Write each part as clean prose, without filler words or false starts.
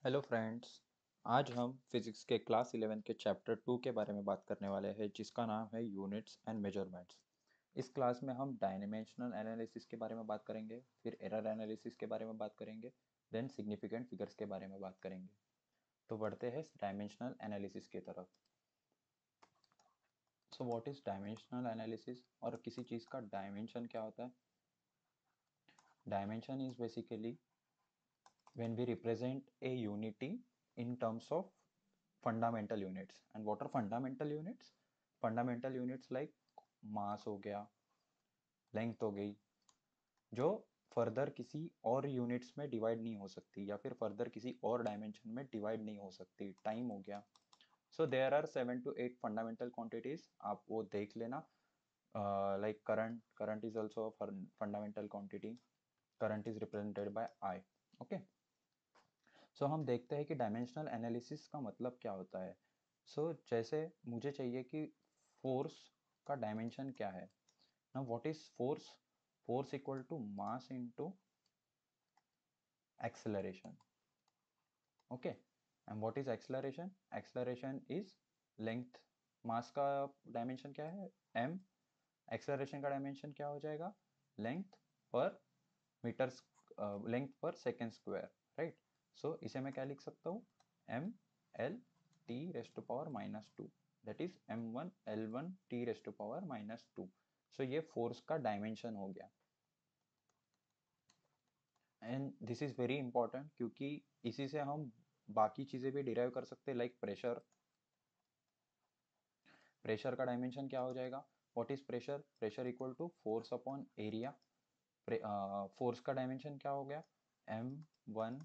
Hello friends. आज हम physics के क्लास 11 के चैप्टर 2 के बारे में बात करने वाले हैं, जिसका नाम है यूनिट्स एंड मेजरमेंट्स। इस क्लास में हम डायमेंशनल एनालिसिस के बारे में बात करेंगे, फिर एरर एनालिसिस के बारे में बात करेंगे, देन सिग्निफिकेंट फिगर्स के बारे में बात करेंगे। तो बढ़ते हैं डायमेंशनल एनालिसिस की तरफ। सो व्हाट इज डायमेंशनल एनालिसिस, और किसी चीज़ का डायमेंशन क्या होता है? Dimension is basically when we represent a unity in terms of fundamental units. And what are fundamental units? Fundamental units like mass हो गया, लेंथ हो गई, जो फर्दर किसी और यूनिट्स में डिवाइड नहीं हो सकती या फिर फर्दर किसी और डायमेंशन में डिवाइड नहीं हो सकती। टाइम हो गया। So there are 7 to 8 fundamental quantities, आप वो देख लेना। Like current is also fundamental quantity. Current is represented by I. Okay. So हम देखते हैं कि डायमेंशनल एनालिसिस का मतलब क्या होता है। जैसे मुझे चाहिए कि फोर्स का डायमेंशन क्या है। Now what is force? Force equal to mass into acceleration. Okay. And what is acceleration? Acceleration is length. Mass का डायमेंशन क्या है? m। एक्सेलरेशन का डायमेंशन क्या हो जाएगा? लेंथ पर मीटर, लेंथ पर सेकेंड स्क्वायर, राइट। सो इसे मैं क्या लिख सकता हूँ? M L T rest to power -2, that is m1 L1 T rest to power -2। So ये फोर्स का डायमेंशन हो गया। And this is very important क्योंकि इसी से हम बाकी चीजें भी डिराइव कर सकते हैं, लाइक प्रेशर। प्रेशर का डायमेंशन क्या हो जाएगा? What is pressure? Pressure equal to force upon area. Force का डायमेंशन क्या हो गया? m1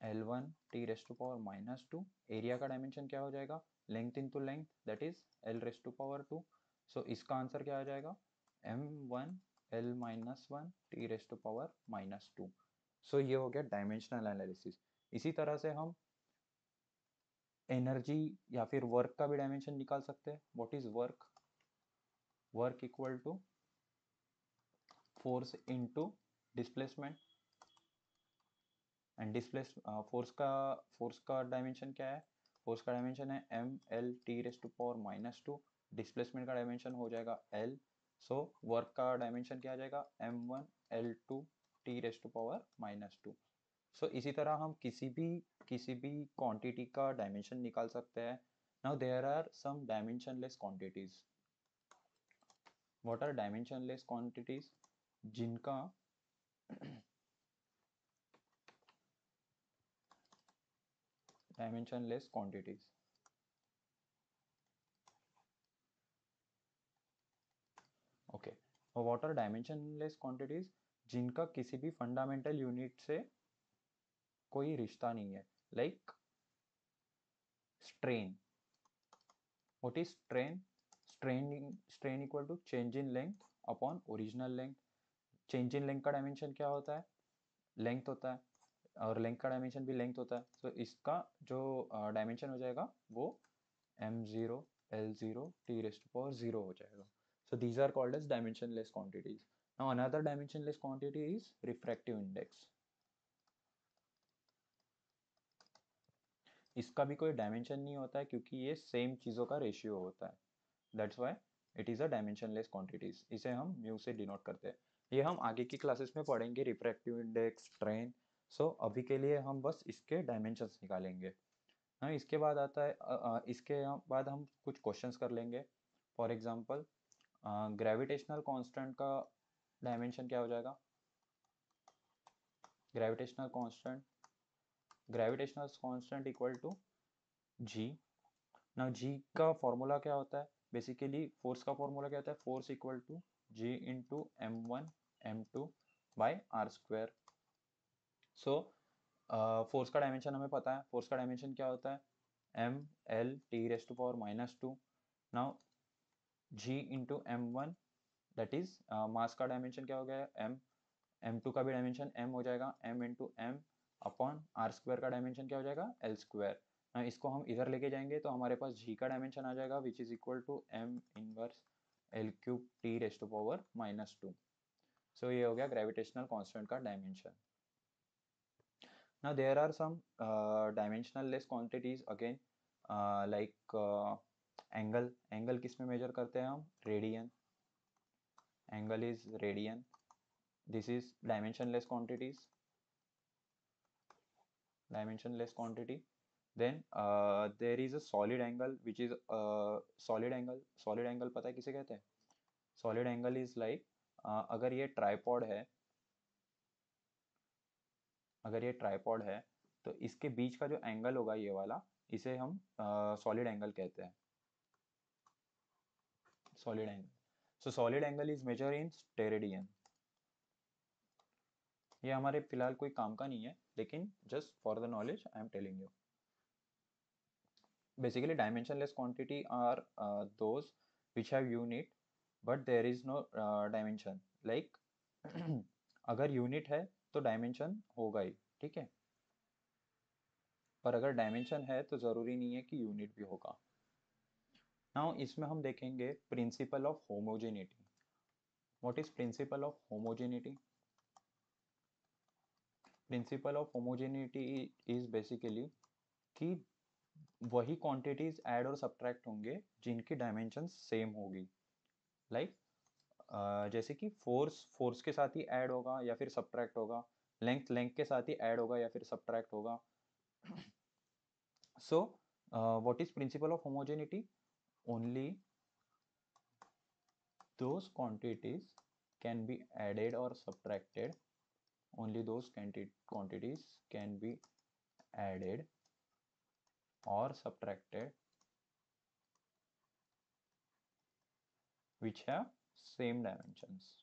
L1 T rest to power -2। Area का डायमेंशन क्या हो जाएगा? Length into length, that is L rest to power 2। So इसका आंसर क्या आ जाएगा? m1 L-1 T rest to power -2। So ये हो गया डायमेंशनल एनालिसिस। इसी तरह से हम एनर्जी या फिर वर्क का भी डायमेंशन निकाल सकते हैं। What is work? Work equal to force into displacement. And displace force का डायमेंशन क्या है? फोर्स का डायमेंशन है m L T⁻²। डिस्प्लेसमेंट का डायमेंशन हो जाएगा L। सो वर्क का डायमेंशन क्या आ जाएगा? m1 L2 T⁻²। सो इसी तरह हम किसी भी क्वांटिटी का डायमेंशन निकाल सकते हैं। Now there are some dimensionless quantities. What are dimensionless quantities? जिनका डायमेंशनलेस क्वांटिटीज। ओके। और व्हाट आर डायमेंशनलेस क्वांटिटीज? जिनका किसी भी फंडामेंटल यूनिट से कोई रिश्ता नहीं है, like strain. What is strain? Strain equal to change in length upon original length. Change in length का डायमेंशन क्या होता है? लेंथ होता है, और लेंथ का डायमेंशन भी लेंथ होता है। सो इसका जो डायमेंशन हो जाएगा वो m0 L0 T⁻0 हो जाएगा। So these are called as dimensionless quantities. Now another dimensionless quantity is refractive index. इसका भी कोई डायमेंशन नहीं होता है क्योंकि ये सेम चीज़ों का रेशियो होता है। That's why it is a dimensionless quantities. इसे हम म्यू से डिनोट करते हैं। ये हम आगे की क्लासेस में पढ़ेंगे, रिफ्रैक्टिव इंडेक्स, स्ट्रेन। सो अभी के लिए हम बस इसके डायमेंशंस निकालेंगे। हाँ, इसके बाद आता है इसके बाद हम कुछ क्वेश्चंस कर लेंगे। फॉर एग्जांपल, ग्रेविटेशनल कांस्टेंट का डायमेंशन क्या हो जाएगा? Gravitational constant, gravitational constant equal to G. ना जी का फॉर्मूला क्या होता है? बेसिकली फोर्स का फॉर्मूला क्या होता है? Force equal to G into m1 m2/r²। So force का डायमेंशन हमें पता है। फोर्स का डायमेंशन क्या होता है? m L T⁻²। Now G into m1, that is mass का डायमेंशन क्या हो गया? m2 का भी डायमेंशन m हो जाएगा, m into M upon r² का डायमेंशन क्या हो जाएगा? L²। इसको हम इधर लेके जाएंगे तो हमारे पास g का डायमेंशन आ जाएगा, which is equal to m−L³ T⁻²। So ये हो गया ग्रेविटेशनल कांस्टेंट का dimension. Now there are some dimensionless quantities again, like angle किस में मेजर करते हैं हम? Radian. Angle is radian. This is dimensionless quantity. Then there is a solid angle which is solid angle पता है किसे कहते हैं? Solid angle is like अगर ये ट्राइपॉड है तो इसके बीच का जो एंगल होगा ये वाला, इसे हम सॉलिड एंगल कहते हैं. Solid angle. So solid angle is measure in steradian. ये हमारे फिलहाल कोई काम का नहीं है, लेकिन just for the knowledge I am telling you. Basically dimensionless quantity are those which have unit but there is no dimension. Like अगर यूनिट है तो डायमेंशन होगा ही, ठीक है, पर अगर डायमेंशन है तो ज़रूरी नहीं है कि यूनिट भी होगा. नाउ इसमें हम देखेंगे principal of homogeneity. What is principal of homogeneity? Principal of homogeneity is basically कि वही क्वांटिटीज ऐड और सब्ट्रैक्ट होंगे जिनकी डायमेंशन सेम होगी. लाइक जैसे कि फोर्स के साथ ही ऐड होगा या फिर सब्ट्रैक्ट होगा, लेंथ के साथ ही ऐड होगा या फिर सब्ट्रैक्ट होगा. सो what is principal of homogeneity? Only those quantities can be added or subtracted. Only those quantities can be added or subtracted which have same dimensions.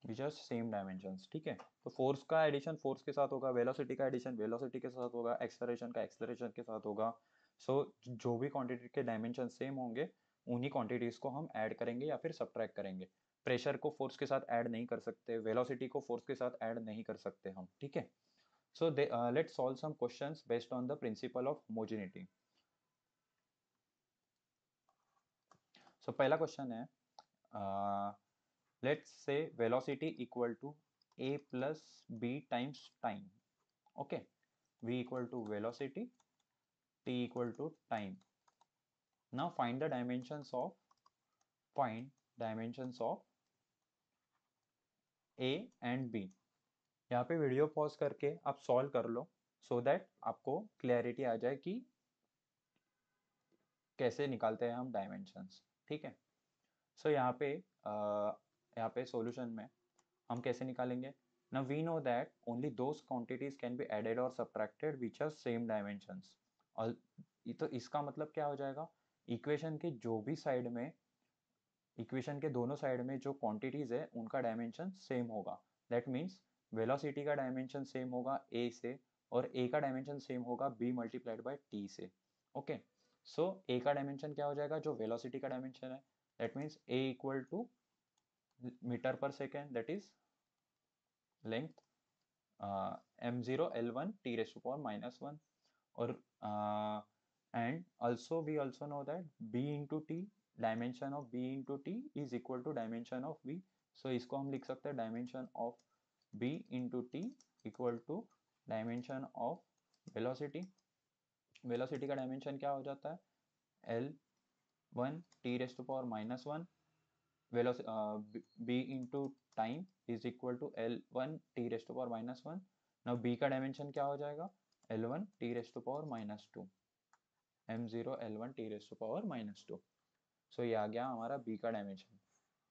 Which are same dimensions. ठीक है, तो force का addition force के साथ होगा, velocity का addition velocity के साथ होगा, एक्सेलरेशन का एक्सेलरेशन के साथ होगा. सो जो भी क्वांटिटी के डायमेंशन सेम होंगे उन्हीं क्वांटिटीज को हम ऐड करेंगे या फिर सब्ट्रैक्ट करेंगे. प्रेशर को फोर्स के साथ ऐड नहीं कर सकते, वेलोसिटी को फोर्स के साथ ऐड नहीं कर सकते हम. ठीक है, so let's solve some questions based on the principle of homogeneity. So पहला क्वेश्चन है, let's say velocity equal to a plus b times time. Okay, v equal to velocity, t equal to time. Now find dimensions of a and b. यहाँ पे video pause करके आप solve कर लो so that आपको clarity आ जाए कि कैसे निकालते हैं हम डायमेंशंस. ठीक है, सो यहाँ पे सॉल्यूशन में हम कैसे निकालेंगे? Now we know that only those quantities can be added or subtracted which have same dimensions. और तो इसका मतलब क्या हो जाएगा? इक्वेशन के दोनों साइड में जो क्वांटिटीज है उनका डायमेंशन सेम होगा. दैट मीन्स वेलोसिटी का डायमेंशन सेम होगा a से, और a का डायमेंशन सेम होगा b मल्टीप्लाइड बाय t से. ओके, सो a का डायमेंशन क्या हो जाएगा? जो वेलोसिटी का डायमेंशन है, that means a equal to metre per second, that is length m0 l1 t raised to power minus 1. और and also we also know that b into t, dimension of b into t is equal to dimension of v. So इसको हम लिख सकते हैं dimension of b into t equal to dimension of velocity. velocity का dimension क्या हो जाता है? l1 t raised to power minus 1. b into time is equal to l1 t raised to power minus 1. now b का dimension क्या हो जाएगा? l1 t raised to power minus 2. m0 l1 t raised to power minus 2. So ये आ गया हमारा b का dimension.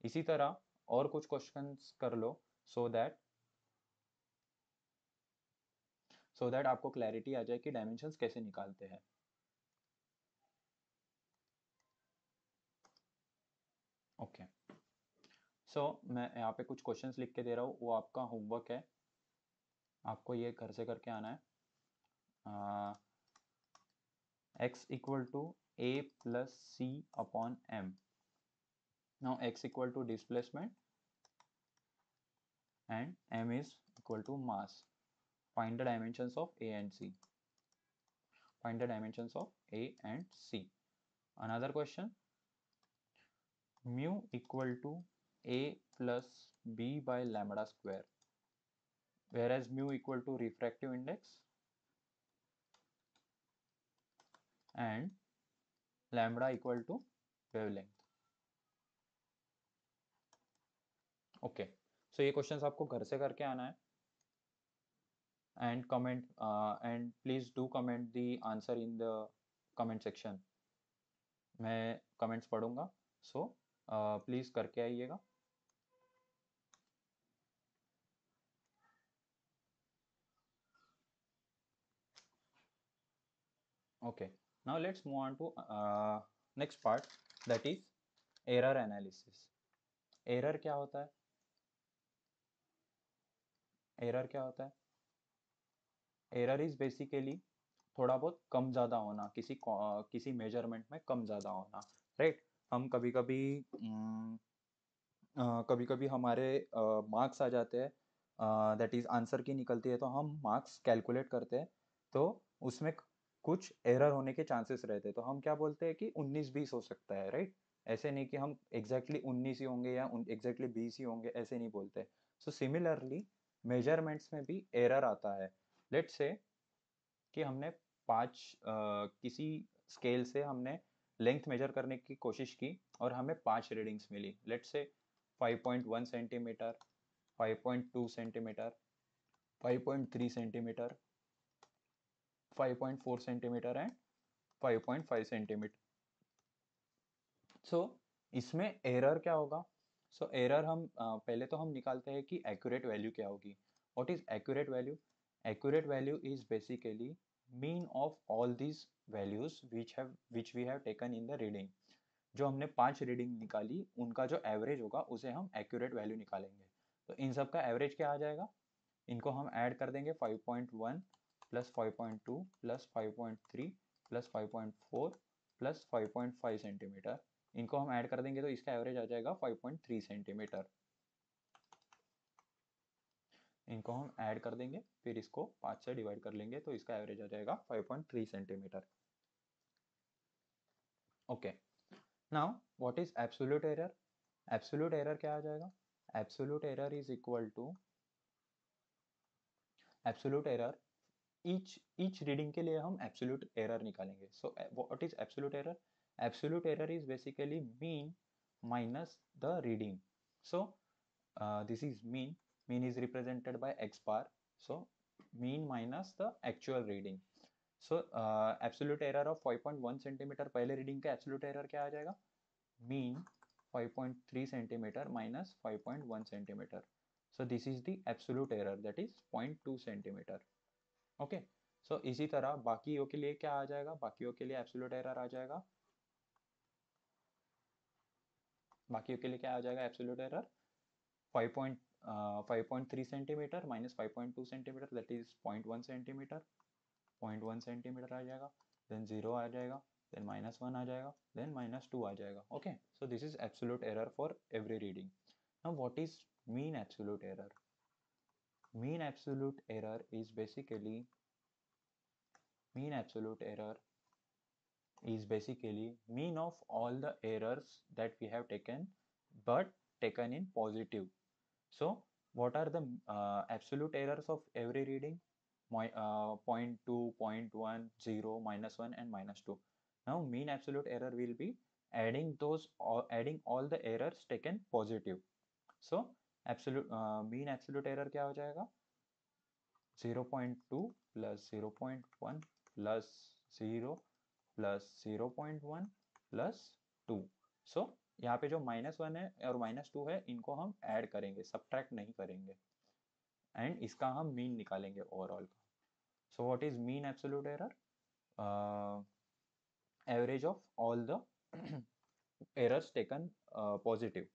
इसी तरह और कुछ क्वेश्चंस कर लो सो दैट आपको क्लैरिटी आ जाए कि डायमेंशंस कैसे निकालते हैं. ओके, सो मैं यहाँ पे कुछ क्वेश्चंस लिख के दे रहा हूँ, वो आपका होमवर्क है, आपको ये घर से करके आना है. x equal to a plus c upon m. now x equal to displacement and m is equal to mass. Find the dimensions of a and c. Find the dimensions of a and c. Another question, mu equal to a plus b by lambda square, whereas mu equal to refractive index and lambda equal to wavelength. Okay, so ये questions आपको घर से करके आना है and comment and please do comment the answer in the comment section. मैं comments पढ़ूंगा, so please करके आइएगा. Okay, now let's move on to next part, that is error analysis. Error क्या होता है? Error क्या होता है? Error is basically थोड़ा बहुत कम ज़्यादा होना, किसी मेजरमेंट में कम ज़्यादा होना, राइट? हम कभी कभी हमारे मार्क्स आ जाते हैं, दैट इज़ आंसर की निकलती है, तो हम मार्क्स कैलकुलेट करते हैं, तो उसमें कुछ एरर होने के चांसेस रहते हैं, तो हम क्या बोलते हैं कि 19-20 हो सकता है, राइट? ऐसे नहीं कि हम एग्जैक्टली 19 ही होंगे या एग्जैक्टली 20 ही होंगे, ऐसे नहीं बोलते. सो सिमिलरली मेजरमेंट्स में भी एरर आता है. लेट्स से कि हमने किसी स्केल से हमने लेंथ मेजर करने की कोशिश की और हमें 5 readings milli. Let's say 5.1 centimetre, 5.2 centimetre, 5.3 centimetre, 5.4 centimetre and 5.5 centimetre. So इसमें एरर क्या होगा? सो एरर हम पहले तो हम निकालते हैं कि एक्यूरेट वैल्यू क्या होगी. What is accurate value? Accurate value is basically mean of all these values which we have taken in the reading. जो हमने 5 रीडिंग निकाली उनका जो एवरेज होगा उसे हम एक्यूरेट वैल्यू निकालेंगे. तो इन सब का एवरेज क्या आ जाएगा? इनको हम ऐड कर देंगे 5.1 plus 5.2 plus 5.3 plus 5.4 plus 5.5 centimetre. इनको हम ऐड कर देंगे तो इसका एवरेज आ जाएगा 5.3 सेंटीमीटर. इनको हम ऐड कर देंगे, फिर इसको 5 से डिवाइड कर लेंगे तो इसका एवरेज आ जाएगा 5.3 centimetre. Okay, now what is absolute error? Absolute error क्या आ जाएगा? Absolute error is equal to absolute error, each reading के लिए हम एब्सोल्यूट एरर निकालेंगे. So what is absolute error? Absolute error is basically mean minus the reading. So this is mean is represented by x bar, so mean minus the actual reading. So absolute error of 5.1 centimetre, पहले reading का absolute error क्या आ जाएगा? Mean 5.3 centimetre minus 5.1 centimetre. So this is the absolute error, that is 0.2 centimetre. Okay, so इसी तरह बाकियों के लिए क्या आ जाएगा? बाकियों के लिए एब्सोल्यूट एरर आ जाएगा, बाकियों के लिए क्या आ जाएगा absolute error? 5.3 centimetre minus 5.2 centimetre, that is 0.1 centimetre. 0.1 centimetre आ जाएगा, देन 0 आ जाएगा, देन -1 आ जाएगा, देन -2 आ जाएगा. Okay, so this is absolute error for every reading. Now what is mean absolute error? Mean absolute error is basically mean absolute error is basically mean of all the errors that we have taken, but taken in positive. So what are the absolute errors of every reading? 0.2, 0.1, 0, -1 and -2. Now mean absolute error will be adding all the errors taken positive. So mean absolute error क्या हो जाएगा? 0.2 plus 0.1 plus 0 plus 0.1 plus 2. सो यहाँ पे जो -1 है और -2 है इनको हम ऐड करेंगे, सब्ट्रैक्ट नहीं करेंगे, एंड इसका हम मीन निकालेंगे ओवरऑल का. सो what is mean absolute error? Average of all the errors taken positive.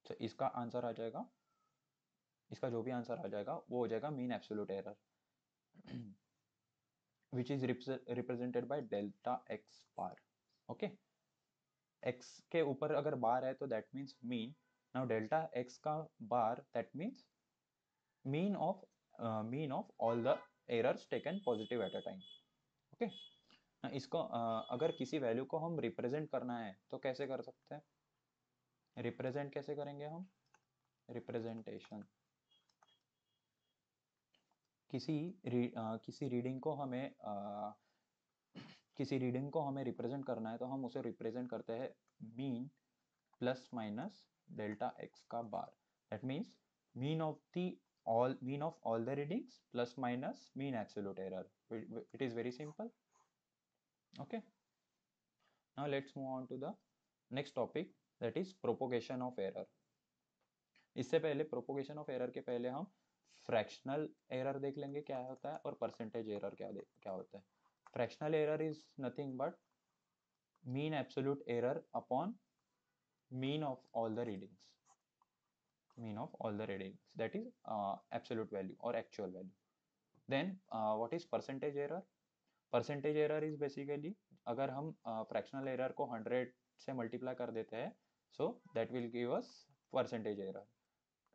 तो इसका आंसर आ जाएगा, इसका जो भी आंसर आ जाएगा वो हो जाएगा mean absolute error, which is represented by delta x bar. Okay, x के ऊपर अगर बार है तो that means mean. Now delta x का बार that means mean of all the errors taken positive at a time. Okay, इसको अगर किसी value को हम रिप्रेजेंट करना है तो कैसे कर सकते हैं? रिप्रेजेंट कैसे करेंगे हम? रिप्रेजेंटेशन, किसी रीडिंग को हमें किसी रीडिंग को हमें रिप्रेजेंट करना है तो हम उसे रिप्रेजेंट करते हैं mean plus minus delta x का bar. That means mean of the mean of all the readings plus minus mean absolute error. It is very simple. Okay, now let's move on to the next topic, that is propagation of error. इससे पहले propagation of error के पहले हम fractional error देख लेंगे क्या होता है और परसेंटेज एरर क्या होता है। Fractional error is nothing but mean absolute error upon mean of all the readings, mean of all the readings, that is absolute value or actual value. Then what is percentage error? Percentage error is basically अगर हम fractional error को 100 से multiply कर देते हैं, so that will give us percentage error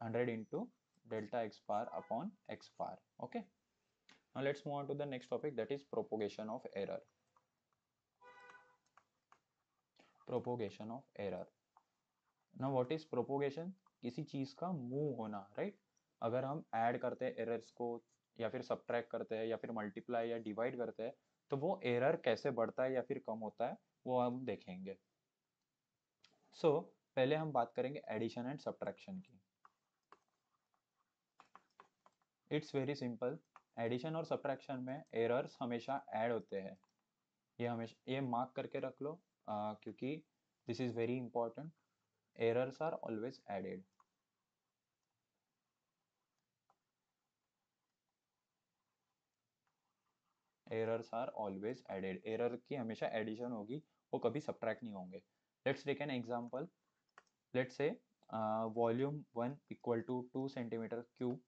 100 into delta x bar upon x bar. Okay, now let's move on to the next topic, that is propagation of error. Propagation of error. Now what is propagation? किसी चीज का move होना, right? अगर हम add करते हैं errors को या फिर सब्ट्रैक्ट करते हैं या फिर मल्टीप्लाई या डिवाइड करते हैं तो वो एरर कैसे बढ़ता है या फिर कम होता है वो हम देखेंगे। पहले हम बात करेंगे एडिशन एंड सब्ट्रैक्शन की। It's very simple. एडिशन और सब्ट्रैक्शन में एरर्स हमेशा ऐड होते हैं, ये हमेशा ये मार्क करके रख लो क्योंकि this is very important. Errors are always added. Errors are always added, error की हमेशा एडिशन होगी, वो कभी सब्ट्रैक्ट नहीं होंगे। Let's take an example. Let's say volume 1 equal to 2 centimetre cube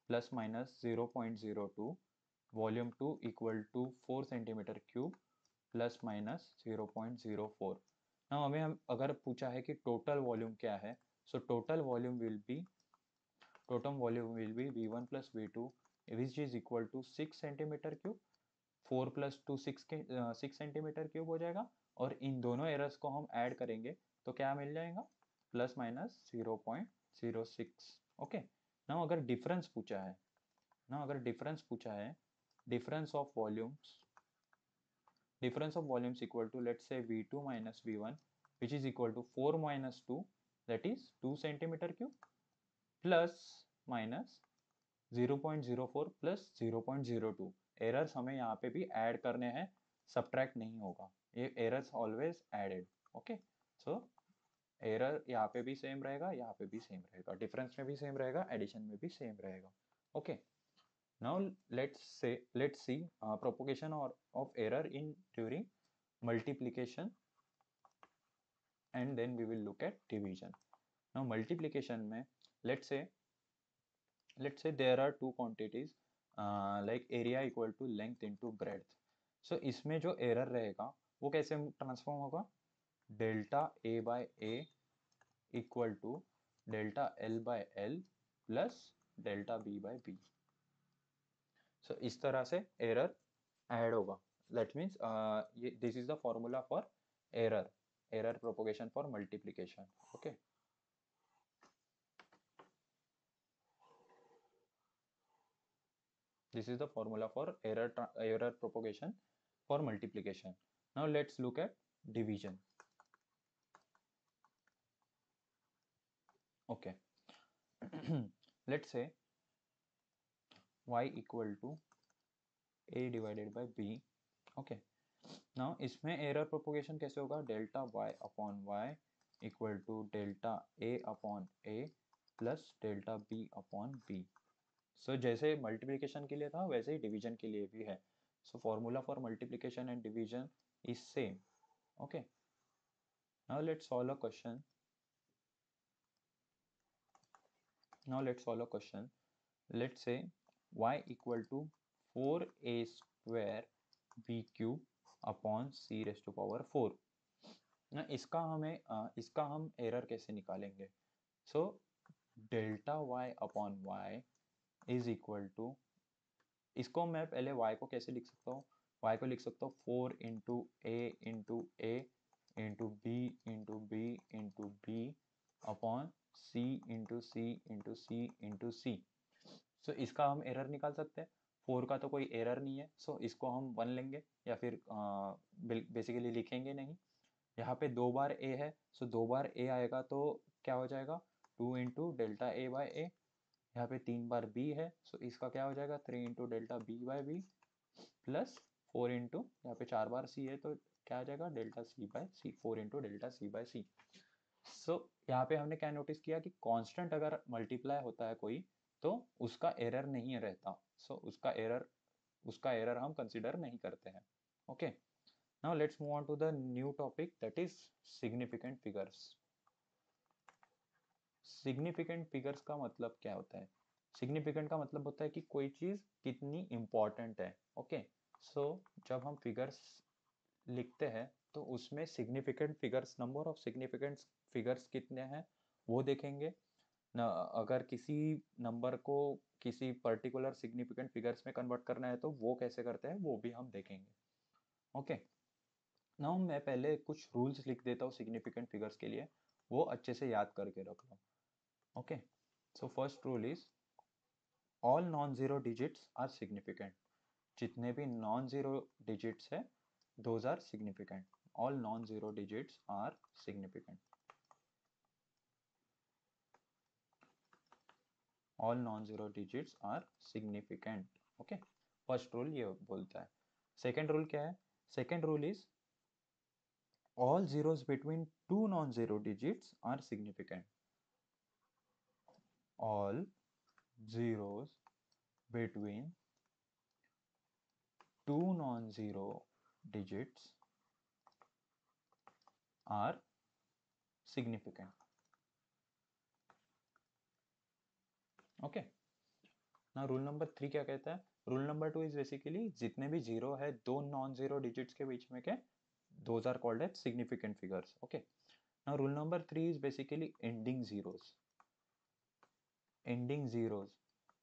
plus minus 0.02, volume 2 equal to 4 centimetre cube plus minus 0.04। ना हमें हम अगर पूछा है कि टोटल वॉल्यूम क्या है, so total volume will be v1 plus v2 which is equal to 6 centimetre cube, 4 plus 2 6 centimetre cube हो जाएगा, और इन दोनों एरर्स को हम ऐड करेंगे तो क्या मिल जाएगा? Plus minus 0.06। ओके, ना अगर डिफरेंस पूछा है, difference of volumes, equal to let's say v2 minus v1 which is equal to 4 minus 2, that is 2 centimetre cube plus minus 0.04 plus 0.02। Errors हमें यहाँ पे भी ऐड करने हैं, सब्ट्रैक्ट नहीं होगा, ये errors always added. Okay, so error यहाँ पे भी सेम रहेगा, यहाँ पे भी सेम रहेगा, डिफरेंस में भी सेम रहेगा, एडिशन में भी सेम रहेगा। Okay, now let's see propagation of error in during multiplication, and then we will look at division. Now multiplication में let's say there are two quantities like area equal to length into breadth. So इसमें जो error रहेगा वो कैसे transform होगा? Delta a by a equal to delta l by l plus delta b by b। So इस तरह से error add होगा। दैट मीन्स ये this is the formula for error propagation for multiplication. Okay, this is the formula for error propagation for multiplication. Now let's look at division. Okay, let's say y equal to a divided by b. Okay, now इसमें error propagation कैसे होगा? Delta y upon y equal to delta a upon a plus delta b upon b। So जैसे multiplication के लिए था वैसे ही division के लिए भी है। So formula for multiplication and division is same. Okay, now let's solve a question. Let's say y equal to 4a square b cube upon c raised to power 4। ना इसका हम एरर कैसे निकालेंगे? So delta y upon y is equal to, इसको मैं पहले y को कैसे लिख सकता हूँ? y को लिख सकता हूँ 4 into a into b into b into b upon C into C into C into C. So इसका हम एरर निकाल सकते हैं। 4 का तो कोई एरर नहीं है, सो इसको हम 1 लेंगे या फिर बेसिकली लिखेंगे नहीं। यहाँ पे 2 बार ए है, सो 2 बार ए आएगा तो क्या हो जाएगा, 2 इंटू डेल्टा ए बाय ए। यहाँ पे 3 बार बी है, सो इसका क्या हो जाएगा, 3 into delta B by B plus 4 into, यहाँ पे 4 बार सी है तो क्या आ जाएगा, डेल्टा सी बाय सी, 4 इंटू डेल्टा सी बाय सी। सो यहाँ पे हमने क्या नोटिस किया कि कांस्टेंट अगर मल्टीप्लाई होता है कोई तो उसका एरर नहीं रहता। सो उसका एरर हम कंसिडर नहीं करते हैं। Okay, now let's move on to the new topic that is significant figures. Significant figures का मतलब क्या होता है? सिग्निफिकेंट का मतलब होता है कि कोई चीज कितनी इंपॉर्टेंट है। ओके, सो जब हम फिगर्स लिखते हैं तो उसमें significant figures, number of significant figures कितने हैं वो देखेंगे न। अगर किसी नंबर को किसी पर्टिकुलर सिग्निफिकेंट फिगर्स में कन्वर्ट करना है तो वो कैसे करते हैं वो भी हम देखेंगे। ओके, नाउ मैं पहले कुछ रूल्स लिख देता हूँ सिग्निफिकेंट फिगर्स के लिए, वो अच्छे से याद करके रख लो। Okay, so first rule is all non zero digits are significant. जितने भी नॉन जीरो डिजिट्स है those are significant. All non zero digits are significant. All non zero digits are significant. Okay, first rule ये बोलता है। सेकेंड रूल क्या है? Second rule is all zeros between two non-zero digits are significant. All zeros between two non-zero digits are significant. Okay. Now rule number 3 क्या कहता है? Rule number 2 is basically जितने भी जीरो है दो नॉन जीरो डिजिट्स के बीच में के, those are called as significant figures. Okay. Now rule number 3 is basically ending zeros. Ending zeros.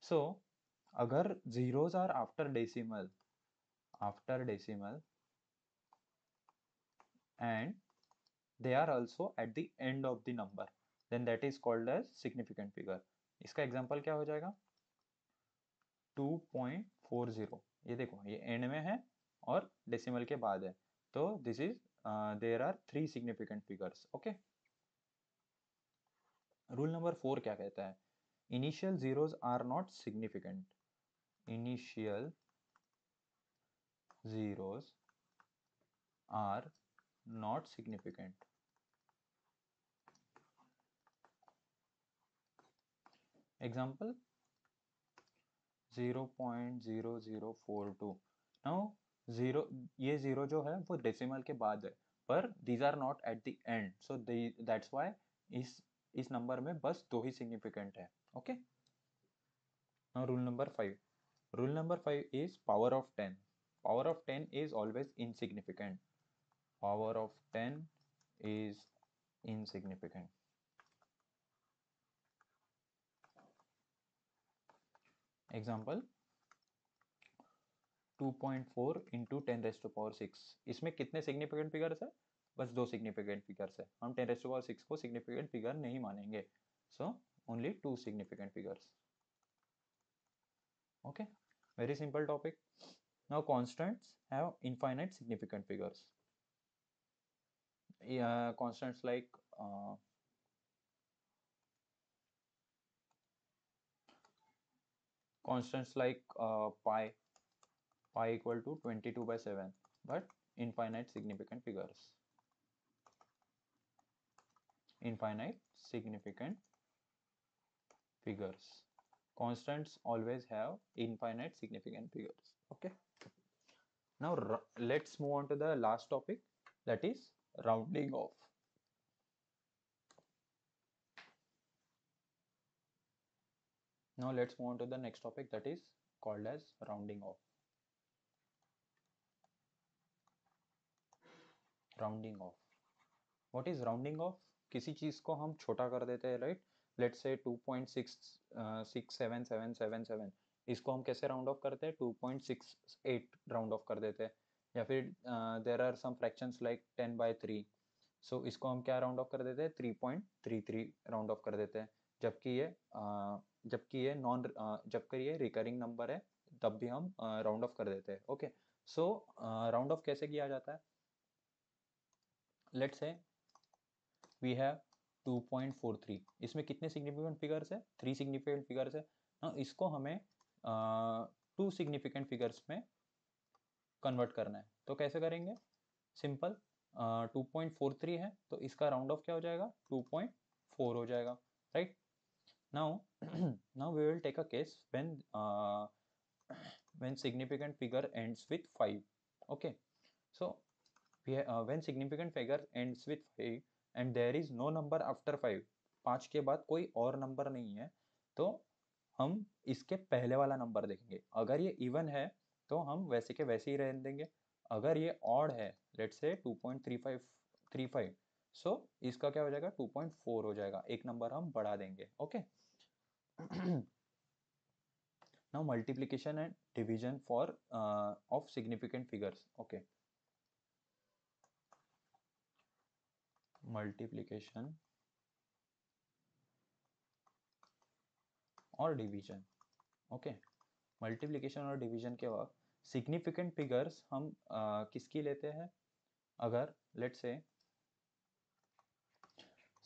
So अगर zeros are after decimal and they are also at the end of the number, then that is called as significant figure. इसका example क्या हो जाएगा? 2.40, ये देखो ये and में है और डेसिमल के बाद है, तो this is there are 3 significant figures. Okay, rule number 4 क्या कहता है? Initial zeros are not significant. Initial zeros are not significant. Example 0.0042। Now zero, ये जीरो जो है वो डेसिमल के बाद है पर these are not at the end, so that's why इस नंबर में बस दो ही सिग्निफिकेंट है। Okay, now rule number 5 is power of 10। Power of 10 is always insignificant. Power of 10 is insignificant. Example 2.4 into 10⁻6। इसमें कितने सिग्निफिकेंट फिगर्स है? बस दो सिग्निफिकेंट फिगर्स है, हम 10⁻6 को सिग्निफिकेंट फिगर नहीं मानेंगे, so only two significant figures. Okay, very simple topic. Now constants have infinite significant figures. Constants like pi equal to 22/7, but infinite significant figures. Infinite significant figures. Constants always have infinite significant figures. Okay. Now let's move on to the last topic, that is rounding off. Now let's move on to the next topic, that is called as rounding off. Rounding off. What is rounding off? किसी चीज को हम छोटा कर देते हैं, right? Let's say 2.66777, इसको हम कैसे राउंड ऑफ करते हैं? 2.68 राउंड ऑफ कर देते हैं। या फिर there are some fractions like 10/3, सो इसको हम क्या राउंड ऑफ कर देते हैं, 3.33 राउंड ऑफ कर देते हैं। जबकि ये जबकि ये रिकरिंग नंबर है, तब भी हम राउंड ऑफ कर देते हैं। ओके, सो राउंड ऑफ कैसे किया जाता है? लेट्स से वी हैव 2.43, इसमें कितने सिग्निफिकेंट फिगर्स है? 3 सिग्निफिकेंट फिगर्स है ना। इसको हमें 2 सिग्निफिकेंट फिगर्स में कन्वर्ट करना है। तो कैसे करेंगे? सिंपल, 2.43 है तो इसका राउंड ऑफ क्या हो जाएगा? 2.4 हो जाएगा, right? Now now we will take a case when significant figure ends with 5. Okay, so when significant figure ends with 5 and there is no number after 5, 5 के बाद कोई और नंबर नहीं है, तो हम इसके पहले वाला नंबर देखेंगे। अगर ये इवन है तो हम वैसे के वैसे ही रहने देंगे। अगर ये ऑड है, लेट्स से 2.35, सो इसका क्या हो जाएगा? 2.4 हो जाएगा, एक नंबर हम बढ़ा देंगे। Okay, now multiplication and division for of significant figures. Okay, multiplication और डिवीजन। ओके, मल्टीप्लिकेशन और डिवीजन के वक्त सिग्निफिकेंट फिगर्स हम किसकी लेते हैं? अगर लेट्स से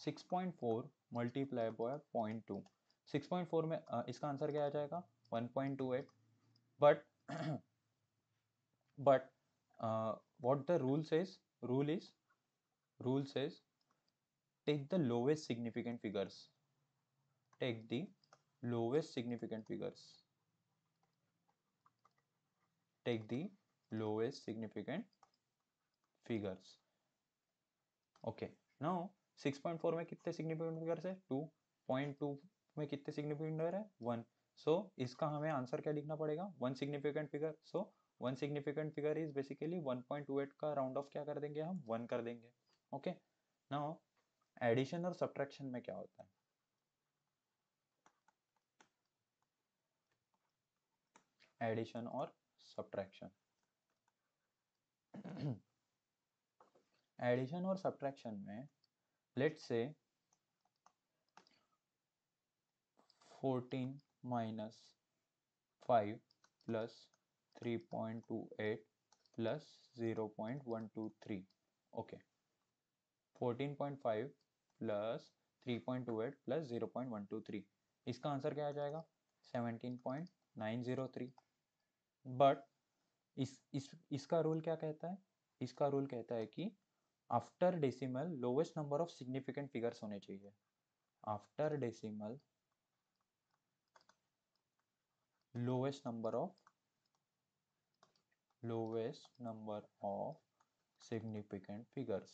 6.4 मल्टीप्लाई बाय 0.2, 6.4 में इसका आंसर क्या आ जाएगा? 1.28। But but what the rule says? Rule says take the lowest significant figures, take the lowest significant figures, take the lowest significant figures. Okay, now 6.4 में कितने सिग्निफिकेंट फिगर्स है? 2.2 में कितने सिग्निफिकेंट फिगर है? 1। सो इसका हमें आंसर क्या लिखना पड़ेगा? 1 significant figure. So 1 significant figure is basically 1.28 का राउंड ऑफ क्या कर देंगे हम? 1 कर देंगे। ओके, नाउ एडिशन और सब्ट्रैक्शन में क्या होता है? एडिशन और सब्ट्रैक्शन एडिशन और सब्ट्रैक्शन में let's say 14 minus 5 plus 3.28 plus 0.123। Okay, 14.5 plus 3.28 plus 0.123, इसका आंसर क्या आ जाएगा? 17.903। बट इसका रूल क्या कहता है? इसका रूल कहता है कि after decimal lowest number of significant figures होने चाहिए। After decimal lowest number of significant figures।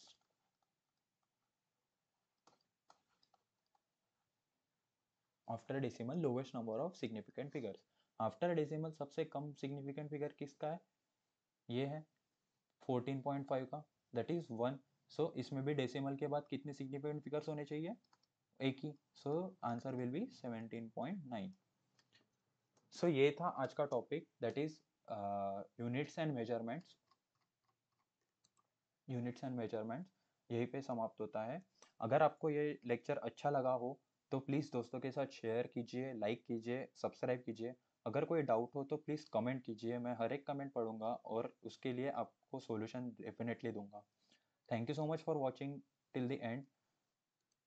After decimal lowest number of significant figures. After decimal सबसे कम सिग्निफिकेंट फिगर किसका है? ये है 14.5 का, दैट इज 1। सो इसमें भी डेसिमल के बाद कितने सिग्निफिकेंट फिगर्स होने चाहिए? एक ही। So answer will be 17.9। So ये था आज का topic, that is units and measurements. Units and measurements यहीं पे समाप्त होता है। अगर आपको ये लेक्चर अच्छा लगा हो तो प्लीज़ दोस्तों के साथ शेयर कीजिए, लाइक कीजिए, सब्सक्राइब कीजिए। अगर कोई डाउट हो तो प्लीज़ कमेंट कीजिए, मैं हर एक कमेंट पढ़ूंगा और उसके लिए आपको सॉल्यूशन डेफिनेटली दूंगा। Thank you so much for watching till the end.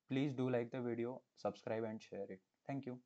Please do like the video, subscribe and share it. Thank you.